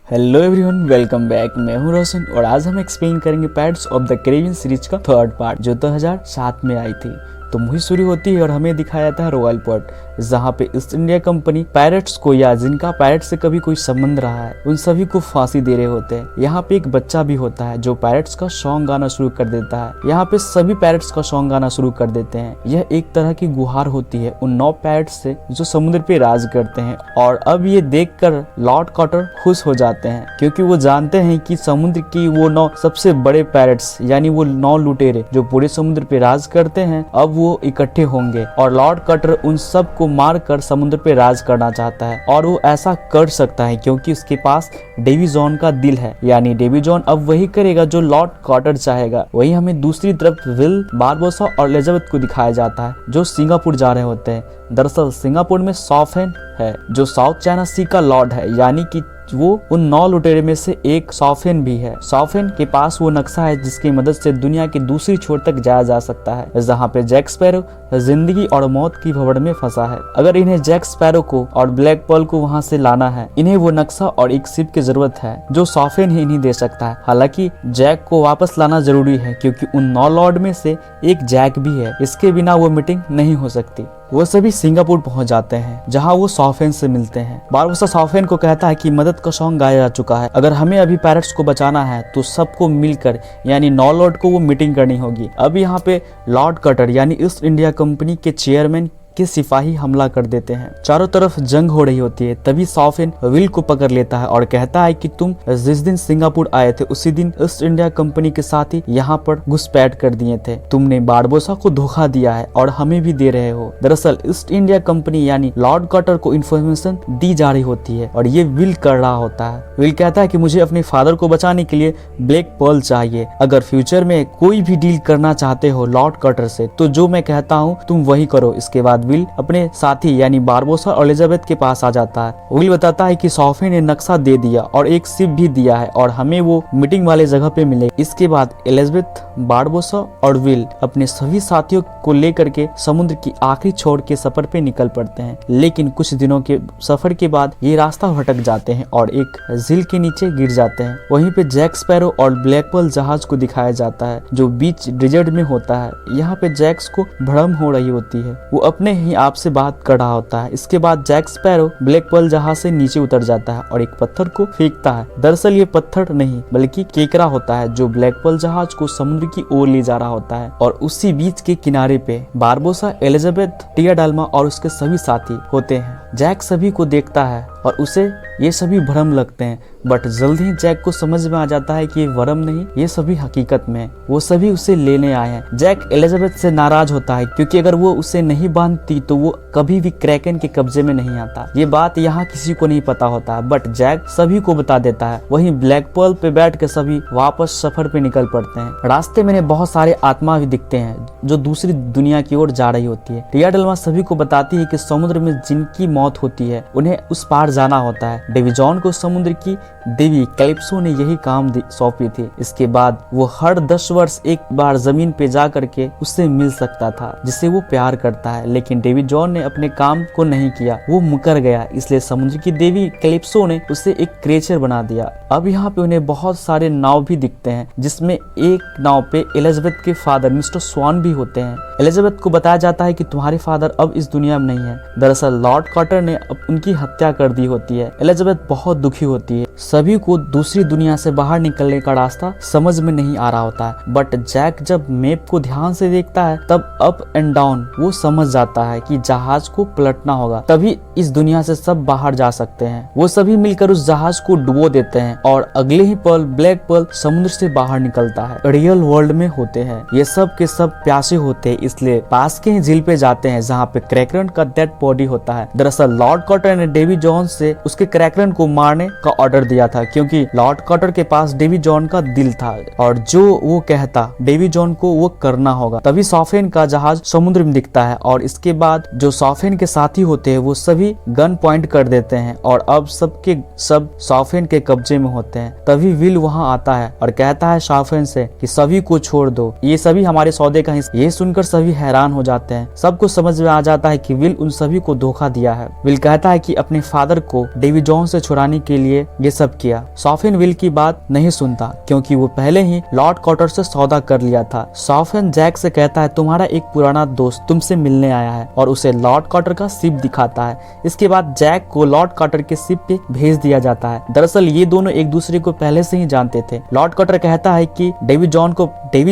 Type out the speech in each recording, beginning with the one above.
Hello everyone, welcome back. मैं हूं रोशन और आज हम एक्सप्लेन करेंगे pirates of the Caribbean series का थर्ड पार्ट जो 2007 में आई थी। तो मूवी शुरू होती है और हमें दिखाया जाता है रॉयल पोर्ट, जहाँ पे ईस्ट इंडिया कंपनी पायरेट्स को या जिनका पायरेट से कभी कोई संबंध रहा है उन सभी को फांसी दे रहे होते हैं। यहाँ पे एक बच्चा भी होता है जो पायरेट्स का सॉन्ग गाना शुरू कर देता है। यहाँ पे सभी पायरेट्स का सॉन्ग गाना शुरू कर देते हैं। यह एक तरह की गुहार होती है उन 9 पायरेट्स से जो समुद्र पे राज करते हैं। और अब ये देखकर लॉर्ड कॉटर खुश हो जाते हैं क्योंकि वो जानते हैं कि समुद्र की वो 9 सबसे बड़े पायरेट्स यानी वो 9 लुटेरे जो पूरे समुद्र पे राज करते हैं अब वो इकट्ठे होंगे और लॉर्ड कॉटर उन सब को मारकर समुद्र पे राज करना चाहता है। और वो ऐसा कर सकता है क्योंकि उसके पास डेवी जॉन का दिल है, यानी डेवी जॉन अब वही करेगा जो लॉर्ड कॉटर चाहेगा। वही हमें दूसरी तरफ विल, बारबोसा और एलिजाबेथ को दिखाया जाता है जो सिंगापुर जा रहे होते हैं। दरअसल सिंगापुर में सॉफेन है जो साउथ चाइना सी का लॉर्ड है, यानी कि वो उन 9 लुटेरे में से एक सॉफेन भी है। सॉफेन के पास वो नक्शा है जिसकी मदद से दुनिया की दूसरी छोर तक जाया जा सकता है, जहाँ पे जैक स्पैरो जिंदगी और मौत की भंवर में फंसा है। अगर इन्हें जैक स्पैरो को और ब्लैक पर्ल को वहाँ से लाना है, इन्हें वो नक्शा और एक शिप की जरूरत है जो सॉफेन ही नहीं दे सकता है। हालांकि जैक को वापस लाना जरूरी है क्योंकि उन 9 लॉर्ड में से एक जैक भी है, इसके बिना वो मीटिंग नहीं हो सकती। वो सभी सिंगापुर पहुंच जाते हैं जहां वो सॉफेन से मिलते हैं। बारबोसा सॉफेन को कहता है कि मदद का सॉन्ग गाया जा चुका है, अगर हमें अभी पायरेट्स को बचाना है तो सबको मिलकर यानी 9 लॉर्ड को वो मीटिंग करनी होगी। अब यहाँ पे लॉर्ड कॉटर यानी ईस्ट इंडिया कंपनी के चेयरमैन के सिपाही हमला कर देते हैं। चारों तरफ जंग हो रही होती है। तभी सॉफेन विल को पकड़ लेता है और कहता है कि तुम जिस दिन सिंगापुर आए थे उसी दिन ईस्ट इंडिया कंपनी के साथ ही यहाँ पर घुसपैठ कर दिए थे। तुमने बारबोसा को धोखा दिया है और हमें भी दे रहे हो। दरअसल ईस्ट इंडिया कंपनी यानी लॉर्ड कॉटर को इन्फॉर्मेशन दी जा रही होती है और ये विल कर रहा होता है। विल कहता है कि मुझे अपने फादर को बचाने के लिए ब्लैक पर्ल चाहिए। अगर फ्यूचर में कोई भी डील करना चाहते हो लॉर्ड कॉटर से तो जो मैं कहता हूँ तुम वही करो। इसके बाद विल अपने साथी यानी बारबोसा और एलिजाबेथ के पास आ जाता है। विल बताता है कि सॉफे ने नक्शा दे दिया और एक शिप भी दिया है और हमें वो मीटिंग वाले जगह पे मिले। इसके बाद एलिजाबेथ, बारबोसा और विल अपने सभी साथियों को लेकर के समुद्र की आखिरी छोर के सफर पे निकल पड़ते हैं। लेकिन कुछ दिनों के सफर के बाद ये रास्ता भटक जाते हैं और एक झील के नीचे गिर जाते हैं। वहीं पे जैक स्पैरो और ब्लैक पर्ल जहाज को दिखाया जाता है जो बीच डिजर्ट में होता है। यहाँ पे जैक्स को भ्रम हो रही होती है, वो अपने ही आप से बात कर रहा होता है। इसके बाद जैक स्पैरो ब्लैक पर्ल जहाज से नीचे उतर जाता है और एक पत्थर को फेंकता है। दरअसल ये पत्थर नहीं बल्कि केकड़ा होता है जो ब्लैक पर्ल जहाज को समुद्र की ओर ले जा रहा होता है। और उसी बीच के किनारे पे बारबोसा, एलिजाबेथ, टिया डाल्मा और उसके सभी साथी होते हैं। जैक सभी को देखता है और उसे ये सभी भ्रम लगते हैं, बट जल्द ही जैक को समझ में आ जाता है कि ये भ्रम नहीं, ये सभी हकीकत में है। वो सभी उसे लेने आए हैं। जैक एलिजाबेथ से नाराज होता है क्योंकि अगर वो उसे नहीं बांधती तो वो कभी भी क्रैकन के कब्जे में नहीं आता। ये बात यहाँ किसी को नहीं पता होता है, बट जैक सभी को बता देता है। वहीं ब्लैक पर्ल पे बैठ के सभी वापस सफर पे निकल पड़ते हैं। रास्ते में बहुत सारे आत्मा भी दिखते हैं जो दूसरी दुनिया की ओर जा रही होती है। टिया डलमा सभी को बताती है कि समुद्र में जिनकी मौत होती है उन्हें उस पार जाना होता है। डेवी जॉन को समुद्र की देवी कैलिप्सो ने यही काम सौंपी थी। इसके बाद वो हर 10 वर्ष एक बार जमीन पे जा करके उससे मिल सकता था जिसे वो प्यार करता है। लेकिन डेवी जॉन ने अपने काम को नहीं किया, वो मुकर गया। इसलिए समुद्र की देवी कैलिप्सो ने उसे एक क्रिएचर बना दिया। अब यहाँ पे उन्हें बहुत सारे नाव भी दिखते हैं जिसमें एक नाव पे एलिजाबेथ के फादर मिस्टर स्वान भी होते हैं। एलिजाबेथ को बताया जाता है कि तुम्हारे फादर अब इस दुनिया में नहीं है। दरअसल लॉर्ड कॉटर ने उनकी हत्या कर दी होती है। एलिजाबेथ बहुत दुखी होती है। सभी को दूसरी दुनिया से बाहर निकलने का रास्ता समझ में नहीं आ रहा होता है, बट जैक जब मैप को ध्यान से देखता है तब अप एंड डाउन वो समझ जाता है कि जहाज को पलटना होगा, तभी इस दुनिया से सब बाहर जा सकते हैं। वो सभी मिलकर उस जहाज को डुबो देते हैं और अगले ही पल ब्लैक पर्ल समुद्र से बाहर निकलता है। रियल वर्ल्ड में होते हैं ये सब के सब प्यासे होते हैं, इसलिए पास के ही झील पे जाते हैं जहाँ पे क्रैकरन का डेड बॉडी होता है। दरअसल लॉर्ड कॉटर ने डेवी जॉन से उसके क्रैकरन को मारने का ऑर्डर दिया था क्योंकि लॉर्ड कॉटर के पास डेवी जॉन का दिल था और जो वो कहता डेवी जॉन को वो करना होगा। तभी सॉफेन का जहाज समुद्र में दिखता है और इसके बाद जो सॉफेन के साथी होते हैं वो सभी गन पॉइंट कर देते हैं और अब सबके सब सॉफेन के कब्जे में होते हैं। तभी विल वहां आता है और कहता है सॉफेन से कि सभी को छोड़ दो, ये सभी हमारे सौदे का हिस्सा। ये सुनकर सभी हैरान हो जाते हैं। सबको समझ में आ जाता है कि विल उन सभी को धोखा दिया है। विल कहता है कि अपने फादर को डेवी जॉन से छुड़ाने के लिए ये सब किया। सॉफिन विल की बात नहीं सुनता क्योंकि वो पहले ही लॉर्ड कॉटर से सौदा कर लिया था। सॉफिन जैक से कहता है तुम्हारा एक पुराना दोस्त तुमसे मिलने आया है और उसे लॉर्ड कॉटर का शिप दिखाता है। इसके बाद जैक को लॉर्ड कॉटर के शिप पे भेज दिया जाता है। दरअसल ये दोनों एक दूसरे को पहले से ही जानते थे। लॉर्ड कॉटर कहता है कि डेवी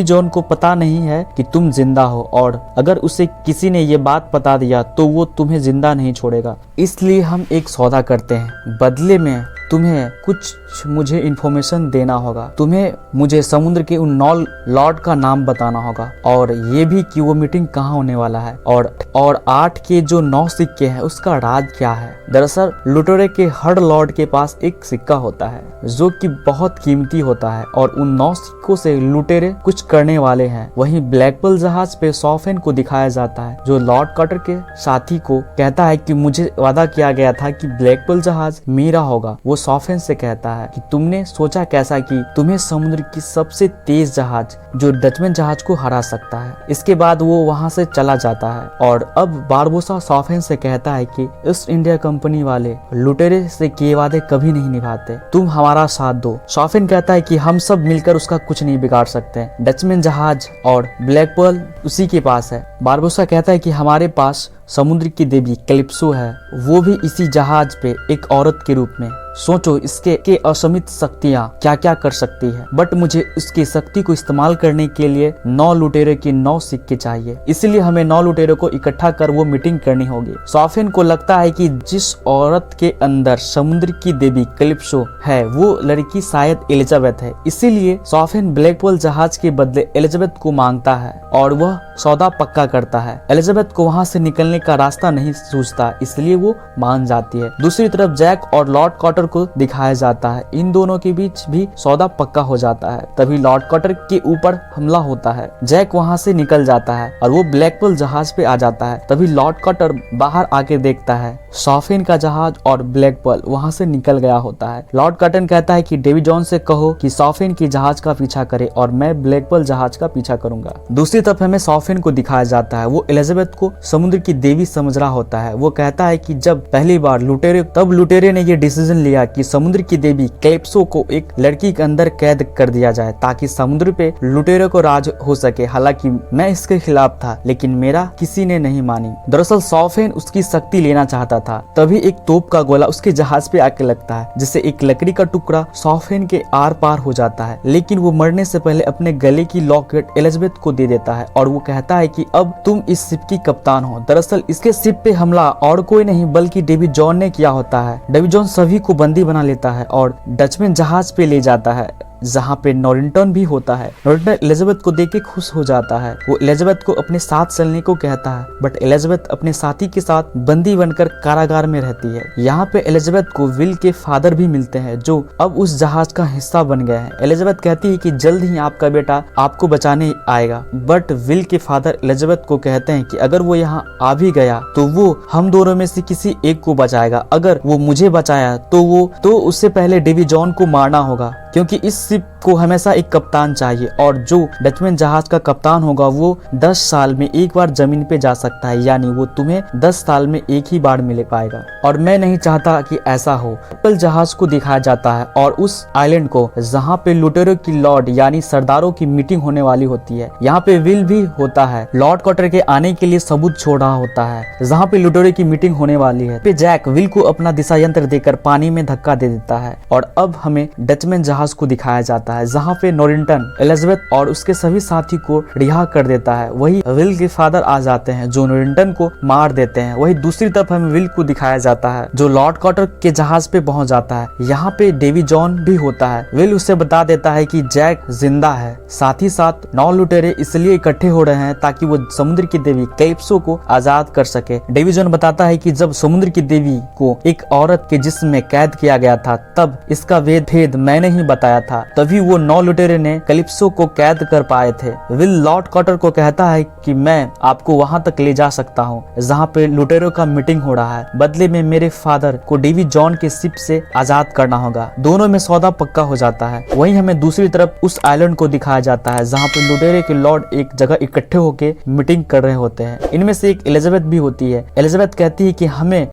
जॉन को पता नहीं है कि तुम जिंदा हो और अगर उसे किसी ने ये बात बता दिया तो वो तुम्हें जिंदा नहीं छोड़ेगा। इसलिए हम एक सौदा करते हैं, बदले में तुम्हें कुछ मुझे इन्फॉर्मेशन देना होगा। तुम्हें मुझे समुद्र के उन 9 लॉर्ड का नाम बताना होगा और ये भी कि वो मीटिंग कहाँ होने वाला है और 8 के जो 9 सिक्के हैं उसका राज क्या है। दरअसल लुटेरे के हर लॉर्ड के पास एक सिक्का होता है जो कि बहुत कीमती होता है और उन 9 सिक्कों से लुटेरे कुछ करने वाले हैं। वहीं ब्लैकपर्ल जहाज पे सॉफिन को दिखाया जाता है जो लॉर्ड कॉटर के साथी को कहता है कि मुझे वादा किया गया था कि ब्लैकपर्ल जहाज मेरा होगा। वो सॉफिन से कहता है कि तुमने सोचा कैसा कि तुम्हें समुद्र की सबसे तेज जहाज जो डचमैन जहाज को हरा सकता है। इसके बाद वो वहां से चला जाता है और अब बारबोसा सॉफिन से कहता है कि ईस्ट इंडिया कंपनी वाले लुटेरे से किए वादे कभी नहीं निभाते, तुम हमारा साथ दो। सॉफिन कहता है कि हम सब मिलकर उसका कुछ नहीं बिगाड़ सकते। डचमैन जहाज और ब्लैकपर्ल उसी के पास है। बारबोसा कहता है कि हमारे पास समुद्र की देवी कैलिप्सो है, वो भी इसी जहाज पे एक औरत के रूप में। सोचो इसके असीमित शक्तियाँ क्या क्या कर सकती है, बट मुझे उसकी शक्ति को इस्तेमाल करने के लिए 9 लुटेरे के 9 सिक्के चाहिए। इसलिए हमें 9 लुटेरे को इकट्ठा कर वो मीटिंग करनी होगी। सॉफिन को लगता है कि जिस औरत के अंदर समुद्र की देवी कैलिप्सो है वो लड़की शायद एलिजाबेथ है। इसीलिए सॉफिन ब्लैकपर्ल जहाज के बदले एलिजाबेथ को मांगता है और वह सौदा पक्का करता है। एलिजाबेथ को वहां से निकलने का रास्ता नहीं सूझता, इसलिए वो मान जाती है। दूसरी तरफ जैक और लॉर्ड कॉटर को दिखाया जाता है। इन दोनों के बीच भी सौदा पक्का हो जाता है। तभी लॉर्ड कॉटर के ऊपर हमला होता है। जैक वहां से निकल जाता है और वो ब्लैकपर्ल जहाज पे आ जाता है। तभी लॉर्ड कॉटर बाहर आके देखता है सॉफिन का जहाज और ब्लैकपर्ल वहां से निकल गया होता है। लॉर्ड कॉटन कहता है कि डेवी जॉन से कहो कि सॉफिन की जहाज का पीछा करे और मैं ब्लैकपर्ल जहाज का पीछा करूंगा। दूसरी तरफ हमें सॉफिन को दिखाया जाता है। वो एलिजाबेथ को समुद्र की देवी समझ रहा होता है। वो कहता है कि जब पहली बार लुटेरे ने ये डिसीजन लिया कि समुद्र की देवी कैलिप्सो को एक लड़की के अंदर कैद कर दिया जाए ताकि समुद्र पे लुटेरे को राज हो सके। हालांकि मैं इसके खिलाफ था लेकिन मेरा किसी ने नहीं मानी। दरअसल सॉफिन उसकी शक्ति लेना चाहता था। तभी एक तोप का गोला उसके जहाज पे आके लगता है जिससे एक लकड़ी का टुकड़ा सॉफिन के आर पार हो जाता है। लेकिन वो मरने से पहले अपने गले की लॉकेट एलिजाबेथ को दे देता है और वो कहता है कि अब तुम इस शिप की कप्तान हो। दरअसल इसके शिप पे हमला और कोई नहीं बल्कि डेवी जॉन ने किया होता है। डेवी जॉन सभी को बंदी बना लेता है और डचमैन जहाज पे ले जाता है जहाँ पे नॉरिंटन भी होता है। नॉरिंटन एलिजाबेथ को देख के खुश हो जाता है। वो एलिजाबेथ को अपने साथ चलने को कहता है बट एलिजाबेथ अपने साथी के साथ बंदी बनकर कारागार में रहती है। यहाँ पे एलिजाबेथ को विल के फादर भी मिलते हैं जो अब उस जहाज का हिस्सा बन गए हैं। एलिजाबेथ कहती है कि जल्द ही आपका बेटा आपको बचाने आएगा बट विल के फादर एलिजाबेथ को कहते हैं कि अगर वो यहाँ आ भी गया तो वो हम दोनों में से किसी एक को बचाएगा। अगर वो मुझे बचाया तो उससे पहले डेवी जॉन को मारना होगा क्योंकि इस शिप को हमेशा एक कप्तान चाहिए और जो डचमैन जहाज का कप्तान होगा वो 10 साल में एक बार जमीन पे जा सकता है, यानी वो तुम्हें 10 साल में एक ही बार मिल पाएगा और मैं नहीं चाहता कि ऐसा हो। ब्लैकपर्ल जहाज को दिखाया जाता है और उस आइलैंड को जहाँ पे लुटेरों की लॉर्ड यानी सरदारों की मीटिंग होने वाली होती है। यहाँ पे विल भी होता है। लॉर्ड कॉटर के आने के लिए सबूत छोड़ रहा होता है जहाँ पे लुटेरों की मीटिंग होने वाली है। पे जैक विल को अपना दिशा यंत्र देकर पानी में धक्का दे देता है और अब हमें डचमैन जहाज को दिखाया जाता है जहाँ पे नॉरिंटन एलिजाबेथ और उसके सभी साथी को रिहा कर देता है। वही विल के फादर आ जाते हैं जो नॉरिंटन को मार देते हैं। वही दूसरी तरफ हमें विल को दिखाया जाता है जो लॉर्ड कॉटर के जहाज पे पहुंच जाता है। यहाँ पे डेवी जॉन भी होता है। विल उसे बता देता है कि जैक जिंदा है। साथ ही साथ 9 लुटेरे इसलिए इकट्ठे हो रहे हैं ताकि वो समुद्र की देवी कैलिप्सो को आजाद कर सके। डेवी जॉन बताता है कि जब समुद्र की देवी को एक औरत के जिस्म में कैद किया गया था तब इसका भेद मैंने ही बताया था, तभी वो 9 लुटेरे ने कैलिप्सो को कैद कर पाए थे। विल लॉर्ड कॉटर को कहता है कि मैं आपको वहां तक ले जा सकता हूँ जहाँ पे लुटेरों का मीटिंग हो रहा है। बदले में मेरे फादर को डेवी जॉन के शिप से आजाद करना होगा। दोनों में सौदा पक्का हो जाता है। वहीं हमें दूसरी तरफ उस आइलैंड को दिखाया जाता है जहाँ पे लुटेरे के लॉर्ड एक जगह इकट्ठे होके मीटिंग कर रहे होते हैं। इनमें से एक एलिजाबेथ भी होती है। एलिजाबेथ कहती है कि हमें